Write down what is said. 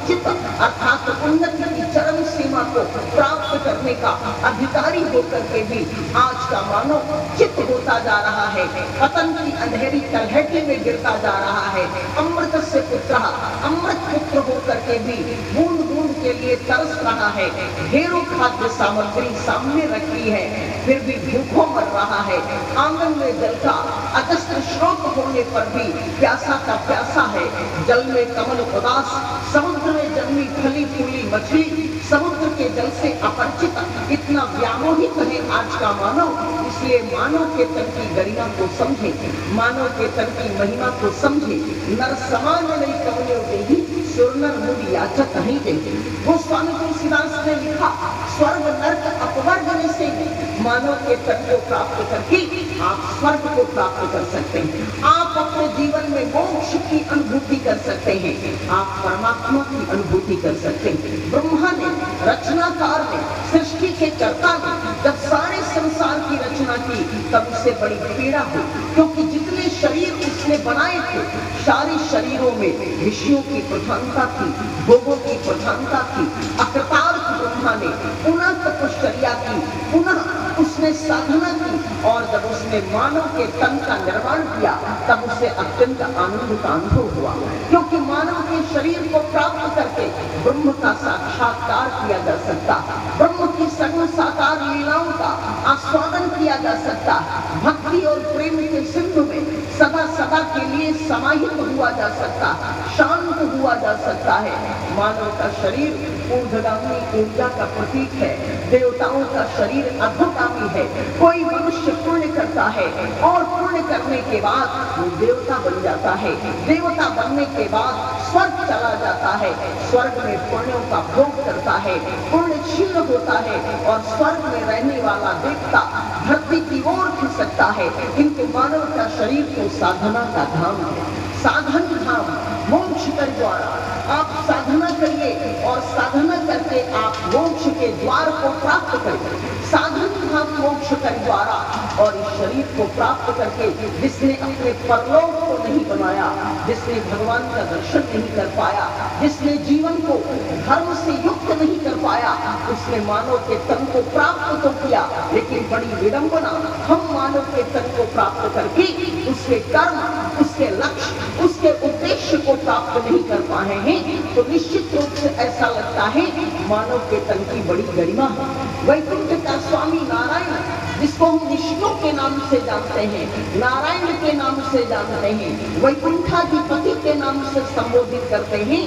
चित्त अर्थात उन्नति की चरम सीमा को प्राप्त करने का अधिकारी होकर के भी आज का मानव चित्त होता जा रहा है, पतन की अंधेरी तलहटी में गिरता जा रहा है। अमृत से पुत्र, अमृत पुत्र होकर के भी बूंद बूंद के लिए तरस रहा है। ढेरों खाद्य सामग्री सामने रखी है, फिर भी भूखों मर रहा है। आंगन में जल का अजस्त्र स्रोत होने पर भी प्यासा का प्यासा है। जल में कमल उदास, समुद्र में जन्मी फली फूली मछली, समुद्र के जल से अपरिचित, इतना व्यामोहित है आज का मानव। इसलिए मानव के तन की गरिमा को समझे, मानव के तन की महिमा को समझे। नर समान नहीं कवने देही, सुरनर मुनि याचक नहीं देंगे। गोस्वामी तुलसीदास ने लिखा, स्वर्ग नर्क अपवर्ग से मानव के तन को प्राप्त करके आप स्वर्ग को प्राप्त कर सकते हैं। आप अपने जीवन में मोक्ष की अनुभूति कर सकते हैं, आप परमात्मा की अनुभूति कर सकते हैं। ब्रह्मा ने, रचनाकार ने, सृष्टि के कर्ता ने जब सारे संसार की रचना की तब उसे बड़ी पीड़ा हुई, क्योंकि जितने शरीर उसने बनाए थे सारे शरीरों में ऋषियों की प्रधानता थी, भोगों की प्रधानता थी। अकृतार्थ ब्रह्मा ने पुनः तपश्चर्या की, पुनः उसने साधना की, और जब उसने मानव के तन का निर्माण किया तब उसे अत्यंत आनंद का अनुभव हुआ, क्योंकि मानव के शरीर को प्राप्त करके ब्रह्म का साक्षात्कार किया जा सकता, ब्रह्म की सगुण साकार लीलाओं का आस्वादन किया जा सकता, भक्ति और प्रेम के सिंधु में सदा सदा के लिए समाहित हुआ जा सकता, शांत हुआ जा सकता है। मानव का शरीर ऊर्ध्वगामी ऊर्जा का प्रतीक है, देवताओं का शरीर अधोगामी है। कोई मनुष्य पुण्य करता है और पुण्य करने के बाद वो देवता बन जाता है, देवता बनने के बाद स्वर्ग चला जाता है, स्वर्ग में पुण्यों का भोग करता है, पुण्य क्षीण होता है और स्वर्ग में रहने वाला देवता धरती की ओर खिसकता है। किंतु मानव का शरीर तो साधना का धाम है, साधन धाम, मोक्ष का द्वार। आप साधना करिए और साधना करके आप मोक्ष के द्वार को प्राप्त करिए। साधन धाम मोक्ष का द्वारा, और इस शरीर को प्राप्त करके जिसने अपने परलोक को नहीं बनाया, जिसने भगवान का दर्शन नहीं कर पाया, जिसने जीवन को धर्म से युक्त नहीं कर पाया, उसने मानव के तन को प्राप्त तो किया, लेकिन बड़ी विडंबना, हम मानव के तन को प्राप्त करके उसके कर्म, उसके लक्ष्य, उसके उद्देश्य को प्राप्त नहीं कर पाए हैं। तो निश्चित रूप से ऐसा लगता है मानव के तन की बड़ी गरिमा है। वैकुंठ का स्वामी नारायण, जिसको हम विष्णु के नाम से जानते हैं, नारायण के नाम से जानते हैं, वैकुंठाधिपति के नाम से संबोधित करते हैं,